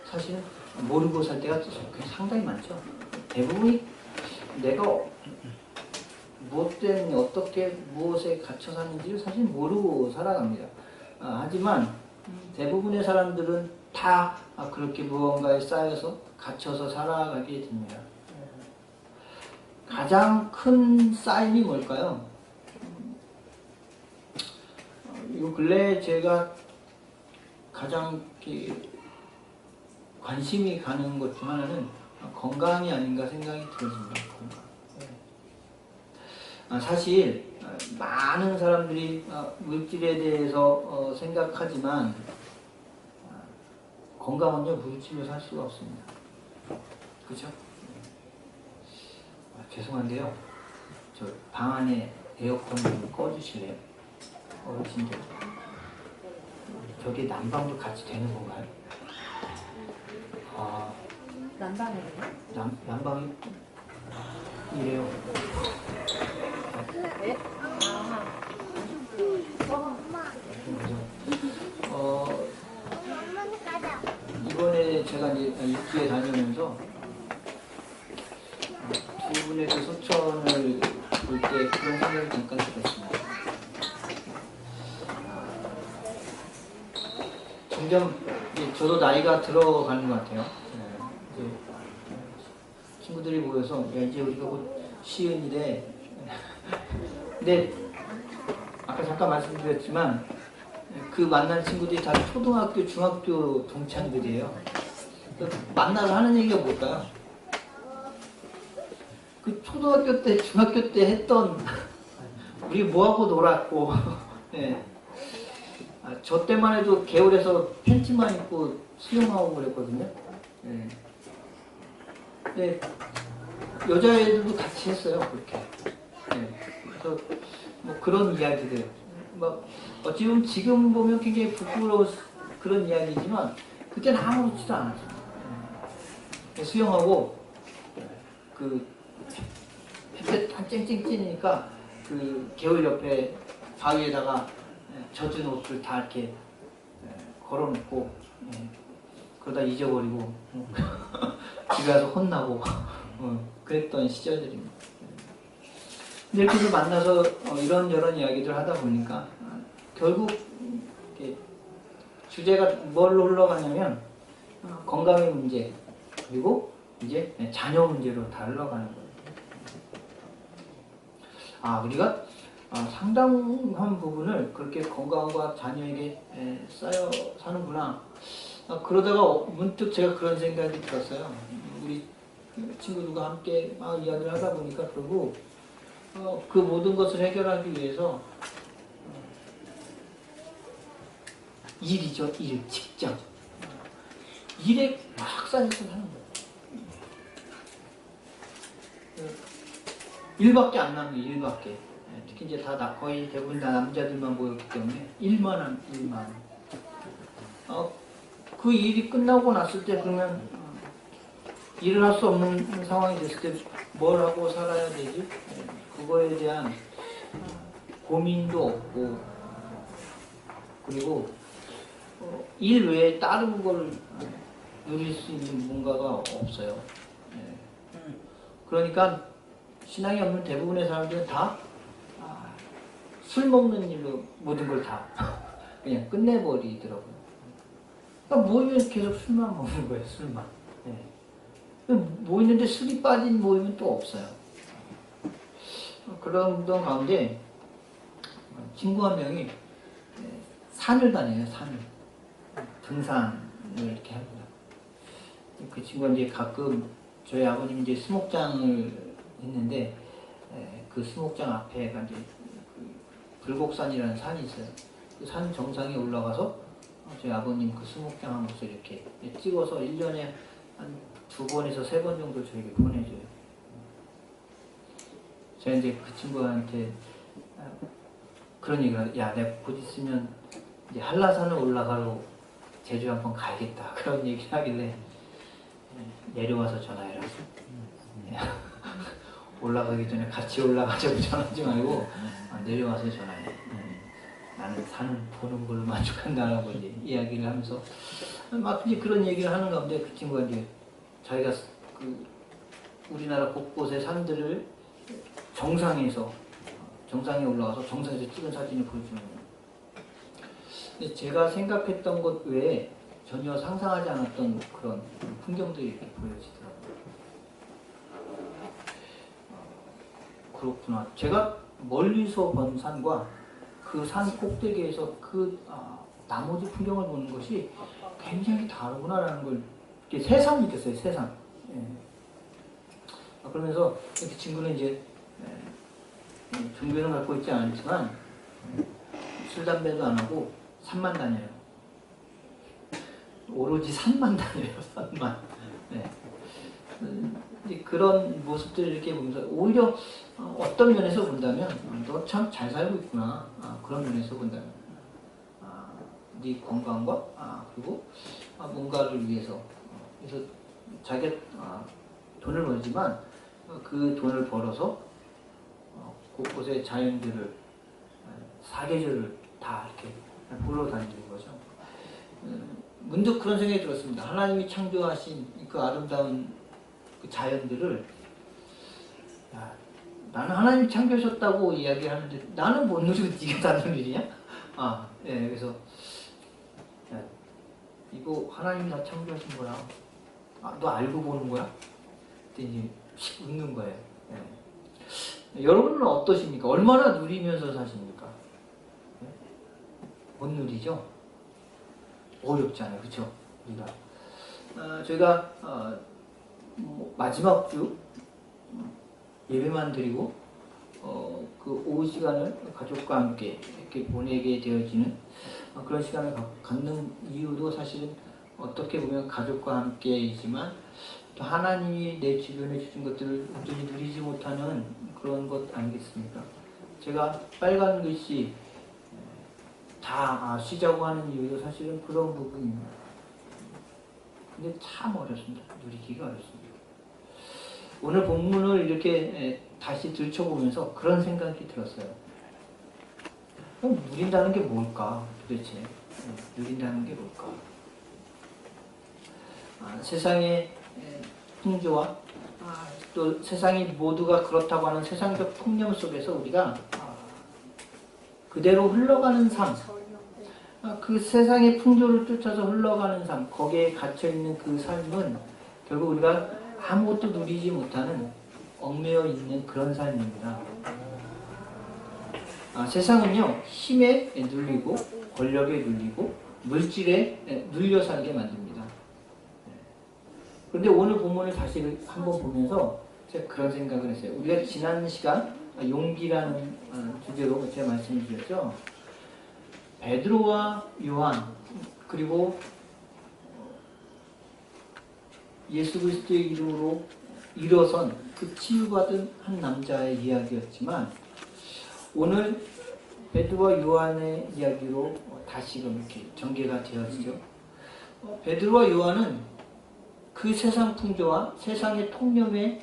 사실은 모르고 살 때가 상당히 많죠. 대부분이 내가 무엇 때문에 어떻게 무엇에 갇혀 사는지를 사실 모르고 살아갑니다. 하지만 대부분의 사람들은 다 그렇게 무언가에 쌓여서 갇혀서 살아가게 됩니다. 가장 큰 사인이 뭘까요? 요 근래 제가 가장 관심이 가는 것 중 하나는 건강이 아닌가 생각이 들어집니다. 사실 많은 사람들이 물질에 대해서 생각하지만 건강은요 물질로 살 수가 없습니다. 그렇죠? 죄송한데요. 저 방 안에 에어컨 좀 꺼주실래요? 어르신들. 저기 난방도 같이 되는 건가요? 난방이에요? 난방이 이래요. 네? 이번에 제가 이제 육지에 다니면서 두 분의 그 소천을 볼 때 그런 생각이 잠깐 들었습니다. 점점 저도 나이가 들어가는 것 같아요. 친구들이 모여서 야 이제 우리가 곧 시은이래. 근데 아까 잠깐 말씀드렸지만 그 만난 친구들이 다 초등학교, 중학교 동창들이에요. 만나서 하는 얘기가 뭘까요? 그 초등학교 때, 중학교 때 했던 우리 뭐하고 놀았고 네. 저 때만 해도 겨울에서 팬티만 입고 수영하고 그랬거든요. 네. 네. 여자애들도 같이 했어요, 그렇게. 네. 그래서 뭐 그런 이야기들. 막 어찌 보면 지금 보면 굉장히 부끄러운 그런 이야기지만 그때는 아무렇지도 않았어요. 네. 수영하고 그 햇볕 한 쨍쨍 찌니까 그 개울 옆에 바위에다가 젖은 옷을 다 이렇게 걸어놓고 그러다 잊어버리고 집에 가서 혼나고 그랬던 시절들입니다. 근데 이렇게 해서 만나서 이런저런 이야기들 하다 보니까 결국 주제가 뭘로 흘러가냐면 건강의 문제 그리고 이제 자녀 문제로 다 흘러가는 거예요. 우리가 상당한 부분을 그렇게 건강과 자녀에게 쌓여 사는구나. 그러다가 문득 제가 그런 생각이 들었어요. 우리 친구들과 함께 막 이야기를 하다 보니까 결국 그 모든 것을 해결하기 위해서 일이죠. 일, 직장. 일에 막 쌓여서 사는 거예요. 일밖에 안 남는 일밖에. 특히 이제 거의 대부분 다 남자들만 모였기 때문에 일만. 그 일이 끝나고 났을 때 그러면 일을 할 수 없는 상황이 됐을 때 뭘 하고 살아야 되지? 그거에 대한 고민도 없고 그리고 일 외에 다른 걸 누릴 수 있는 뭔가가 없어요. 그러니까 신앙이 없는 대부분의 사람들은 다 술 먹는 일로 모든 걸 다 그냥 끝내버리더라고요. 그러니까 모이면 계속 술만 먹는 거예요, 술만. 모이는데 술이 빠진 모임은 또 없어요. 그런 가운데 친구 한 명이 산을 다녀요, 산을. 등산을 이렇게 합니다. 그 친구가 이제 가끔 저희 아버님이 이제 수목장을 했는데 그 수목장 앞에가 이제 불곡산이라는 산이 있어요. 그 산 정상에 올라가서 저희 아버님 그 수목장 한 곳을 이렇게 찍어서 1년에 한 2번에서 3번 정도 저에게 보내줘요. 제가 이제 그 친구한테 그런 얘기를 야 내가 곧 있으면 이제 한라산을 올라가러 제주 한번 가야겠다 그런 얘기를 하길래 내려와서 전화해라. 올라가기 전에 같이 올라가자고 전화하지 말고 내려와서 전화해. 나는 산을 보는 걸로 만족한다라고 이제 이야기를 하면서 막 이제 그런 얘기를 하는 가운데 그 친구가 이제 자기가 그 우리나라 곳곳의 산들을 정상에 올라와서 정상에서 찍은 사진을 보여주는 거예요. 근데 제가 생각했던 것 외에 전혀 상상하지 않았던 그런 풍경들이 이렇게 보여지더라고요. 그렇구나. 제가 멀리서 본 산과 그 산 꼭대기에서 그 나머지 풍경을 보는 것이 굉장히 다르구나라는 걸 이렇게 새삼 느꼈어요. 새삼. 예. 그러면서 그 친구는 이제 종교는 갖고 있지 않지만 술 담배도 안 하고 산만 다녀요. 오로지 산만 다녀요. 산만. 네. 이제 그런 모습들을 이렇게 보면서 오히려 어떤 면에서 본다면 너 참 잘 살고 있구나. 그런 면에서 본다면 네 건강과 그리고 뭔가를 위해서 그래서 자기가 돈을 벌지만 그 돈을 벌어서 곳곳의 자연들을 사계절을 다 이렇게 보러 다니는 거죠. 문득 그런 생각이 들었습니다. 하나님이 창조하신 그 아름다운 그 자연들을 나는 하나님이 창조하셨다고 이야기하는데 나는 못 누리고 네가 다 누리냐? 예, 그래서 야, 이거 하나님이 나 창조하신 거야. 너 알고 보는 거야? 그때 이제 씩 웃는 거예요. 예. 여러분은 어떠십니까? 얼마나 누리면서 사십니까? 예? 못 누리죠? 어렵잖아요. 그쵸? 우리가. 저희가 마지막 주 예배만 드리고 그 오후 시간을 가족과 함께 이렇게 보내게 되어지는 그런 시간을 갖는 이유도 사실은 어떻게 보면 가족과 함께이지만 또 하나님이 내 주변에 주신 것들을 온전히 누리지 못하는 그런 것 아니겠습니까? 제가 빨간 글씨 다 쉬자고 하는 이유도 사실은 그런 부분입니다. 근데 참 어렵습니다. 누리기가 어렵습니다. 오늘 본문을 이렇게 다시 들춰보면서 그런 생각이 들었어요. 누린다는 게 뭘까 도대체? 누린다는 게 뭘까? 세상의 풍조와 또 세상이 모두가 그렇다고 하는 세상적 풍념 속에서 우리가 그대로 흘러가는 삶, 그 세상의 풍조를 쫓아서 흘러가는 삶, 거기에 갇혀있는 그 삶은 결국 우리가 아무것도 누리지 못하는 얽매여 있는 그런 삶입니다. 세상은요, 힘에 눌리고 권력에 눌리고 물질에 눌려 살게 만듭니다. 그런데 오늘 본문을 다시 한번 보면서 제가 그런 생각을 했어요. 우리가 지난 시간 용기라는 주제로 제가 말씀을 드렸죠. 베드로와 요한 그리고 예수 그리스도의 이름으로 일어선 그 치유받은 한 남자의 이야기였지만 오늘 베드로와 요한의 이야기로 다시금 이렇게 전개가 되어지죠. 베드로와 요한은 그 세상 풍조와 세상의 통념에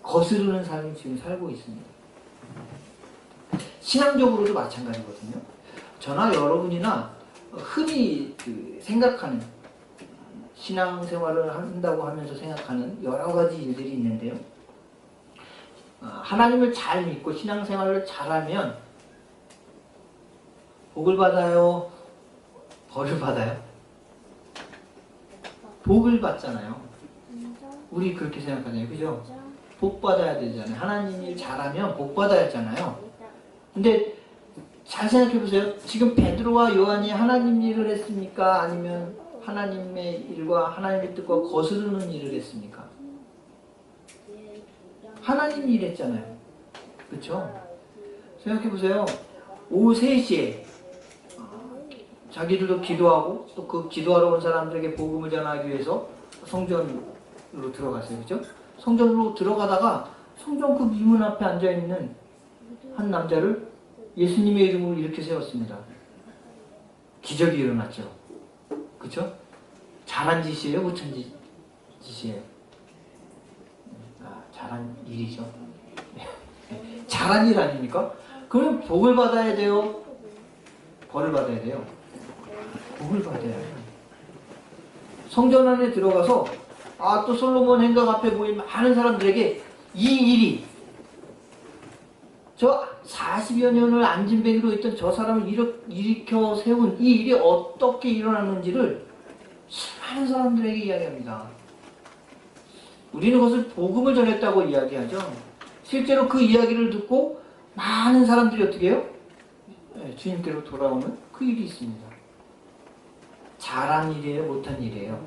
거스르는 삶을 지금 살고 있습니다. 신앙적으로도 마찬가지거든요. 저나 여러분이나 흔히 생각하는 신앙생활을 한다고 하면서 생각하는 여러 가지 일들이 있는데요. 하나님을 잘 믿고 신앙생활을 잘하면 복을 받아요? 벌을 받아요? 복을 받잖아요. 우리 그렇게 생각하잖아요. 그죠? 복 받아야 되잖아요. 하나님 일 잘하면 복 받아야 하잖아요. 근데 잘 생각해 보세요. 지금 베드로와 요한이 하나님 일을 했습니까? 아니면 하나님의 일과 하나님의 뜻과 거스르는 일을 했습니까? 하나님 일 했잖아요. 그렇죠? 생각해 보세요. 오후 3시에 자기들도 기도하고 또 그 기도하러 온 사람들에게 복음을 전하기 위해서 성전으로 들어갔어요. 그렇죠? 성전으로 들어가다가 성전 그 미문 앞에 앉아있는 한 남자를 예수님의 이름으로 이렇게 세웠습니다. 기적이 일어났죠. 그렇죠? 잘한 짓이에요? 못한 짓이에요? 잘한 일이죠. 잘한 일 아닙니까? 그러면 복을 받아야 돼요? 벌을 받아야 돼요? 복을 받아야 해요. 성전 안에 들어가서 또 솔로몬 행각 앞에 모인 많은 사람들에게 이 일이 저 40여 년을 안진뱅이로 있던 저 사람을 일으켜 세운 이 일이 어떻게 일어났는지를 수많은 사람들에게 이야기합니다. 우리는 그것을 복음을 전했다고 이야기하죠. 실제로 그 이야기를 듣고 많은 사람들이 어떻게 해요? 주님께로 돌아오는 그 일이 있습니다. 잘한 일이에요? 못한 일이에요?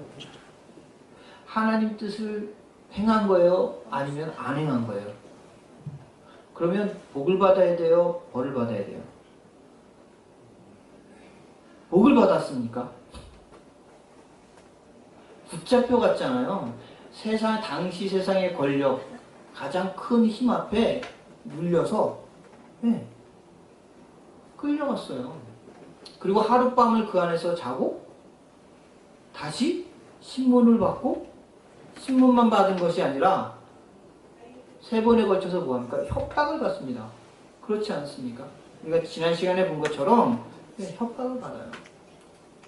하나님 뜻을 행한 거예요? 아니면 안 행한 거예요? 그러면 복을 받아야 돼요? 벌을 받아야 돼요? 복을 받았습니까? 붙잡혀 갔잖아요. 당시 세상의 권력, 가장 큰 힘 앞에 눌려서 끌려갔어요. 그리고 하룻밤을 그 안에서 자고 다시 신문을 받고, 신문만 받은 것이 아니라 3번에 걸쳐서 뭐합니까? 협박을 받습니다. 그렇지 않습니까? 우리가 지난 시간에 본 것처럼 협박을 받아요.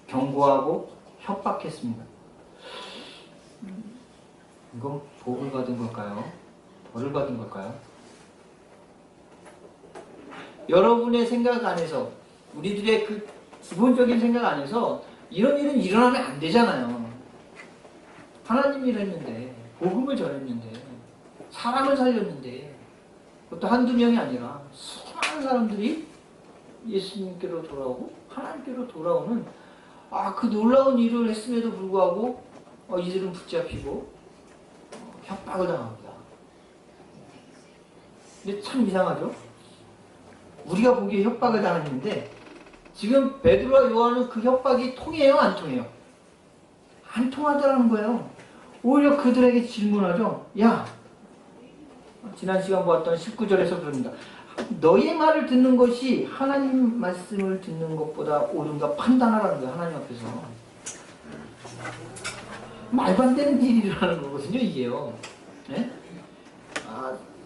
경고하고 협박했습니다. 이건 복을 받은 걸까요? 벌을 받은 걸까요? 여러분의 생각 안에서, 우리들의 그 기본적인 생각 안에서 이런 일은 일어나면 안 되잖아요. 하나님이 일했는데, 복음을 전했는데, 사람을 살렸는데, 그것도 한두 명이 아니라 수많은 사람들이 예수님께로 돌아오고 하나님께로 돌아오는 그 놀라운 일을 했음에도 불구하고 이들은 붙잡히고 협박을 당합니다. 근데 참 이상하죠? 우리가 보기에 협박을 당했는데 지금 베드로와 요한은 그 협박이 통해요? 안 통해요? 안 통하더라는 거예요. 오히려 그들에게 질문하죠. 야, 지난 시간 보았던 19절에서 그럽니다. 너의 말을 듣는 것이 하나님 말씀을 듣는 것보다 옳은가 판단하라는 거예요. 하나님 앞에서. 말도 안 되는 일이라는 거거든요. 이게요. 네?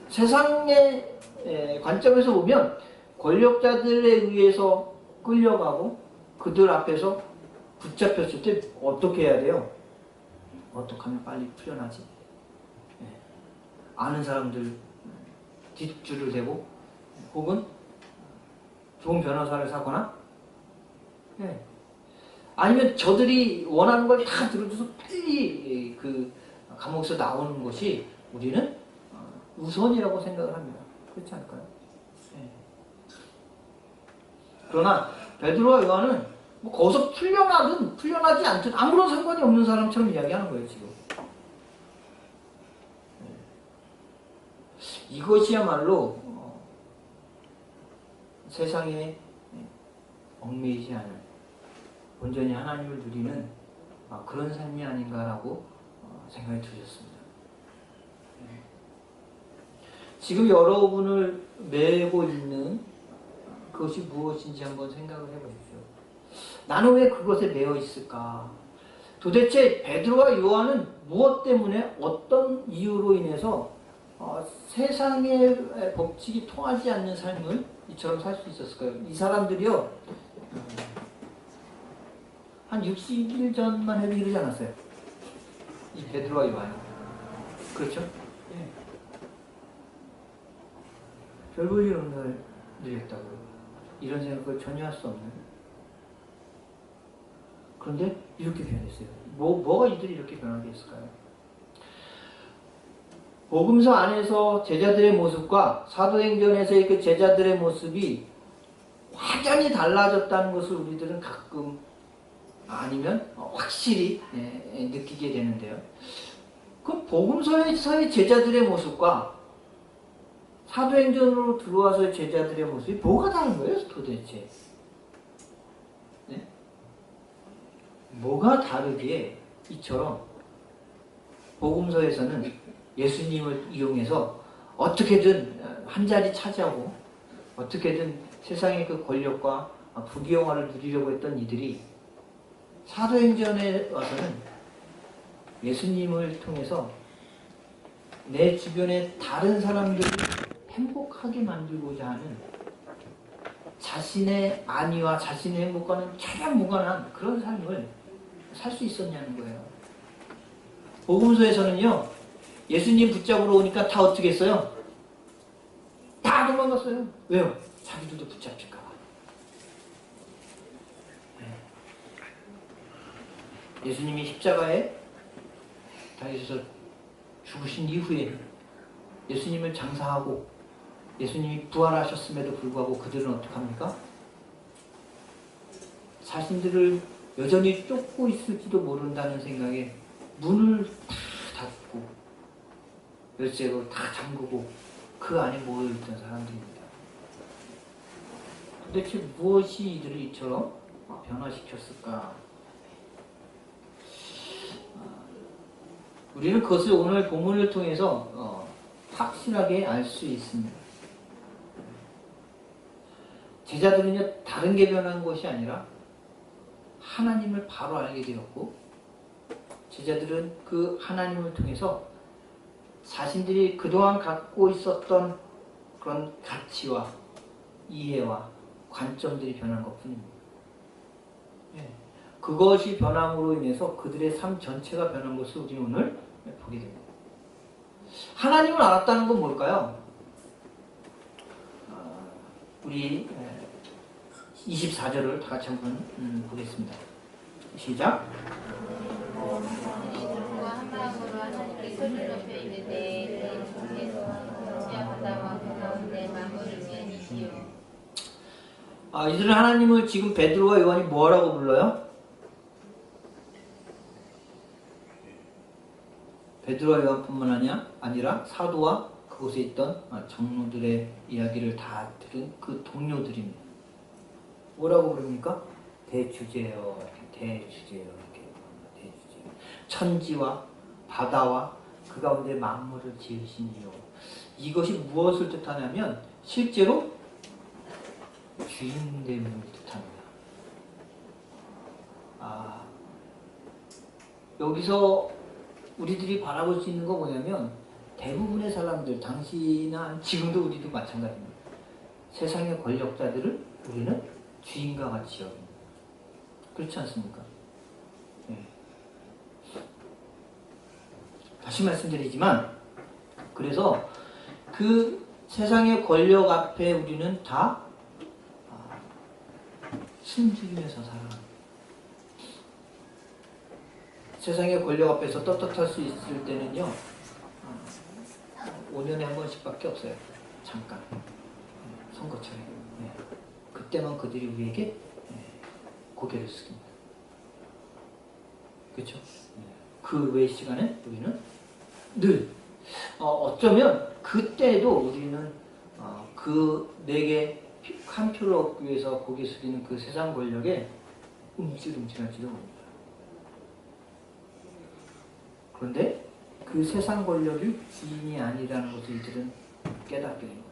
세상의 관점에서 보면 권력자들에 의해서 끌려가고 그들 앞에서 붙잡혔을 때 어떻게 해야 돼요? 어떻게 하면 빨리 풀려나지? 아는 사람들 뒷줄을 대고 혹은 좋은 변호사를 사거나 아니면 저들이 원하는 걸 다 들어줘서 빨리 그 감옥에서 나오는 것이 우리는 우선이라고 생각을 합니다. 그렇지 않을까요? 그러나 베드로와 요한은 뭐 거기서 풀려나든 풀려나지 않든 아무런 상관이 없는 사람처럼 이야기하는 거예요. 지금 이것이야말로 세상에 얽매이지 않은 온전히 하나님을 누리는 그런 삶이 아닌가라고 생각이 들었습니다. 지금 여러분을 매고 있는 그것이 무엇인지 한번 생각을 해보십시오. 나는 왜 그것에 매여 있을까? 도대체 베드로와 요한은 무엇 때문에 어떤 이유로 인해서 세상의 법칙이 통하지 않는 삶을 이처럼 살 수 있었을까요? 이 사람들이요, 한 60일 전만 해도 이러지 않았어요. 이 베드로와 요한이. 그렇죠? 별 볼 일 없는 일이었다고요. 이런 생각을 전혀 할 수 없는. 그런데 이렇게 변했어요. 뭐가 이들이 이렇게 변하게 했을까요? 복음서 안에서 제자들의 모습과 사도행전에서의 그 제자들의 모습이 확연히 달라졌다는 것을 우리들은 가끔 아니면 확실히 느끼게 되는데요. 그 복음서에서의 제자들의 모습과 사도행전으로 들어와서의 제자들의 모습이 뭐가 다른 거예요, 도대체? 네? 뭐가 다르기에 이처럼 복음서에서는 예수님을 이용해서 어떻게든 한 자리 차지하고 어떻게든 세상의 그 권력과 부귀영화를 누리려고 했던 이들이 사도행전에 와서는 예수님을 통해서 내 주변의 다른 사람들을 행복하게 만들고자 하는 자신의 안위와 자신의 행복과는 전혀 무관한 그런 삶을 살 수 있었냐는 거예요. 복음서에서는요, 예수님 붙잡으러 오니까 다 어떻게 했어요? 다 도망갔어요. 왜요? 자기들도 붙잡힐까봐. 예수님이 십자가에 달리셔서 죽으신 이후에 예수님을 장사하고 예수님이 부활하셨음에도 불구하고 그들은 어떡합니까? 자신들을 여전히 쫓고 있을지도 모른다는 생각에 문을 다 닫고 열쇠로 다 잠그고 그 안에 모여있던 사람들입니다. 도대체 무엇이 이들을 이처럼 변화시켰을까? 우리는 그것을 오늘 본문을 통해서 확실하게 알 수 있습니다. 제자들은요, 다른 게 변한 것이 아니라 하나님을 바로 알게 되었고, 제자들은 그 하나님을 통해서 자신들이 그동안 갖고 있었던 그런 가치와 이해와 관점들이 변한 것 뿐입니다. 그것이 변함으로 인해서 그들의 삶 전체가 변한 것을 우리는 오늘 보게 됩니다. 하나님을 알았다는 건 뭘까요? 우리 24절을 다 같이 한번 보겠습니다. 시작. 이들은 하나님을 지금 베드로와 요한이 뭐라고 불러요? 베드로와 요한뿐만 아니라 사도와 그곳에 있던 장로들의 이야기를 다 들은 그 동료들입니다. 뭐라고 부릅니까? 대주제여, 대주제여, 이렇게 대주제여. 천지와 바다와 그 가운데 만물을 지으신 이요. 이것이 무엇을 뜻하냐면 실제로 주인됨을 뜻합니다. 여기서 우리들이 바라볼 수 있는 건 뭐냐면 대부분의 사람들, 당시나 지금도 우리도 마찬가지입니다. 세상의 권력자들을 우리는 주인과 같이 여깁니다. 그렇지 않습니까? 네. 다시 말씀드리지만, 그래서 그 세상의 권력 앞에 우리는 다 숨죽이면서 살아갑니다. 세상의 권력 앞에서 떳떳할 수 있을 때는요, 5년에 한 번씩밖에 없어요. 잠깐. 선거철에. 그때만 그들이 우리에게 고개를 숙입니다. 그렇죠? 그 외의 시간에 우리는 늘 어쩌면 그때도 우리는 내게 한 표를 얻기 위해서 고개 숙이는 그 세상 권력에 움찔움찔할지도 모릅니다. 그런데 그 세상 권력이 주인이 아니라는 것을 이들은 깨닫게 됩니다.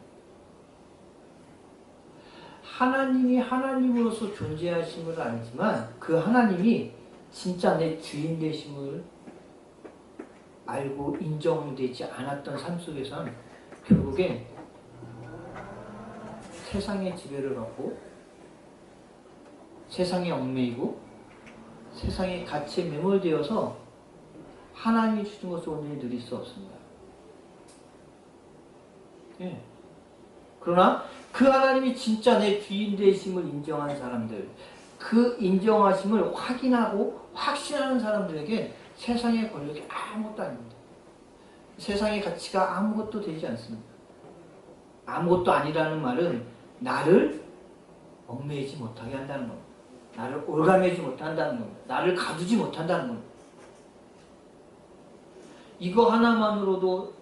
하나님이 하나님으로서 존재하심을 알지만 그 하나님이 진짜 내 주인 되심을 알고 인정되지 않았던 삶 속에서는 결국에 세상의 지배를 받고 세상에 얽매이고 세상의 가치에 매몰되어서 하나님이 주신 것을 온전히 누릴 수 없습니다. 그러나 그 하나님이 진짜 내 주인 되심을 인정한 사람들, 그 인정하심을 확인하고 확신하는 사람들에게 세상의 권력이 아무것도 아닙니다. 세상의 가치가 아무것도 되지 않습니다. 아무것도 아니라는 말은 나를 얽매이지 못하게 한다는 겁니다. 나를 올가매지 못한다는 겁니다. 나를 가두지 못한다는 겁니다. 이거 하나만으로도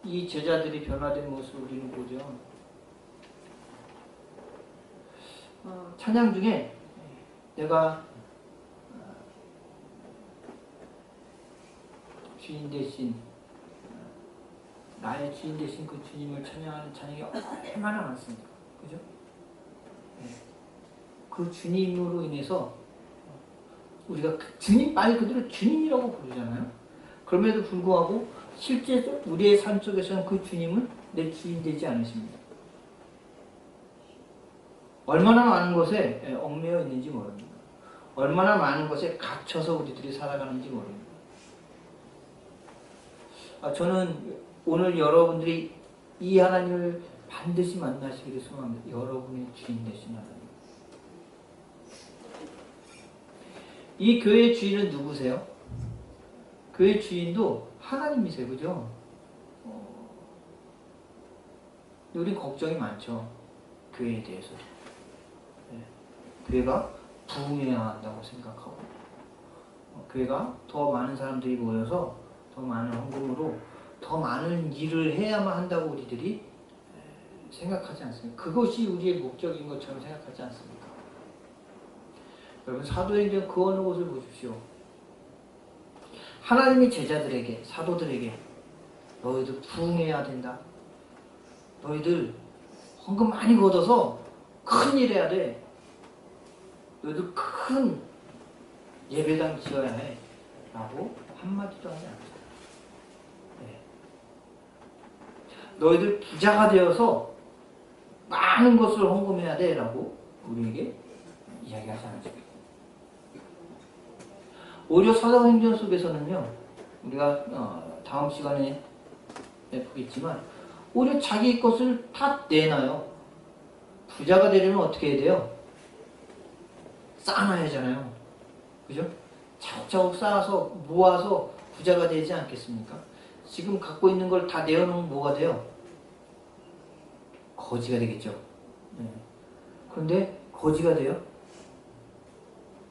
이 제자들이 변화된 모습을 우리는 보죠. 찬양 중에 내가 주인 되신 나의 주인 되신 그 주님을 찬양하는 찬양이 얼마나 많습니까? 그죠? 그 주님으로 인해서 우리가 주님 말 그대로 주님이라고 부르잖아요. 그럼에도 불구하고 실제 우리의 삶 속에서는 그 주님은 내 주인 되지 않으십니다. 얼마나 많은 것에 얽매여 있는지 모릅니다. 얼마나 많은 것에 갇혀서 우리들이 살아가는지 모릅니다. 저는 오늘 여러분들이 이 하나님을 반드시 만나시기를 소망합니다. 여러분의 주인 되신 하나님. 이 교회의 주인은 누구세요? 교회 주인도 하나님이세요. 그죠? 우린 걱정이 많죠. 교회에 대해서. 네. 교회가 부흥해야 한다고 생각하고, 교회가 더 많은 사람들이 모여서 더 많은 헌금으로 더 많은 일을 해야만 한다고 우리들이 생각하지 않습니까? 그것이 우리의 목적인 것처럼 생각하지 않습니까? 여러분, 사도행전 그 어느 곳을 보십시오. 하나님이 제자들에게, 사도들에게 너희들 부흥해야 된다. 너희들 헌금 많이 걷어서 큰 일 해야 돼. 너희들 큰 예배당 지어야 해. 라고 한마디도 하지 않았어요. 네. 너희들 부자가 되어서 많은 것을 헌금해야 돼. 라고 우리에게 이야기하지 않았습니다. 오히려 사도행전 속에서는요, 우리가 다음 시간에 보겠지만, 오히려 자기 것을 다 내놔요. 부자가 되려면 어떻게 해야 돼요? 쌓아놔야 하잖아요. 그죠? 차곡차곡 쌓아서 모아서 부자가 되지 않겠습니까? 지금 갖고 있는 걸 다 내어놓으면 뭐가 돼요? 거지가 되겠죠. 네. 그런데 거지가 돼요?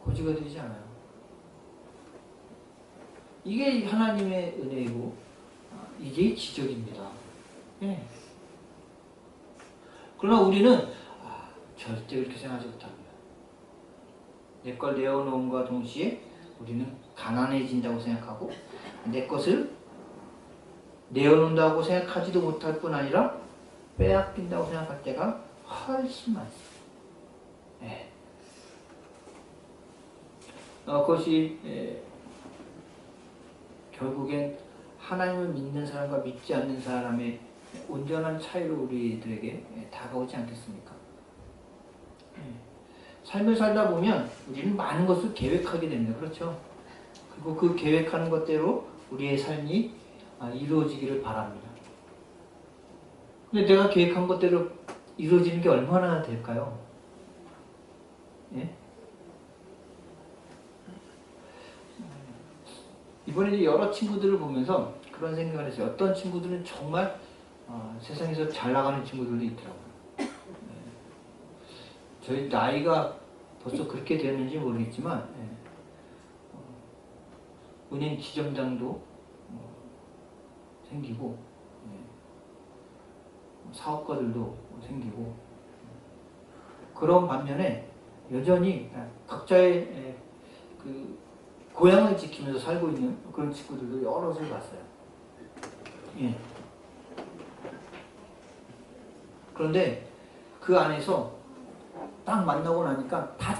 거지가 되지 않아요. 이게 하나님의 은혜이고 이게 기적입니다. 네. 그러나 우리는 절대 그렇게 생각하지 못합니다. 내 걸 내어놓음과 동시에 우리는 가난해진다고 생각하고 내 것을 내어놓는다고 생각하지도 못할 뿐 아니라 빼앗긴다고 생각할 때가 훨씬 많습니다. 네. 그것이 결국엔 하나님을 믿는 사람과 믿지 않는 사람의 온전한 차이로 우리들에게 다가오지 않겠습니까? 삶을 살다 보면 우리는 많은 것을 계획하게 됩니다. 그렇죠? 그리고 그 계획하는 것대로 우리의 삶이 이루어지기를 바랍니다. 근데 내가 계획한 것대로 이루어지는 게 얼마나 될까요? 예? 이번에 이제 여러 친구들을 보면서 그런 생각을 했어요. 어떤 친구들은 정말 세상에서 잘 나가는 친구들도 있더라고요. 저희 나이가 벌써 그렇게 되었는지 모르겠지만 은행 지점장도 생기고 사업가들도 생기고 그런 반면에 여전히 각자의 그 고향을 지키면서 살고 있는 그런 친구들도 여럿을 봤어요. 예. 그런데 그 안에서 딱 만나고 나니까 다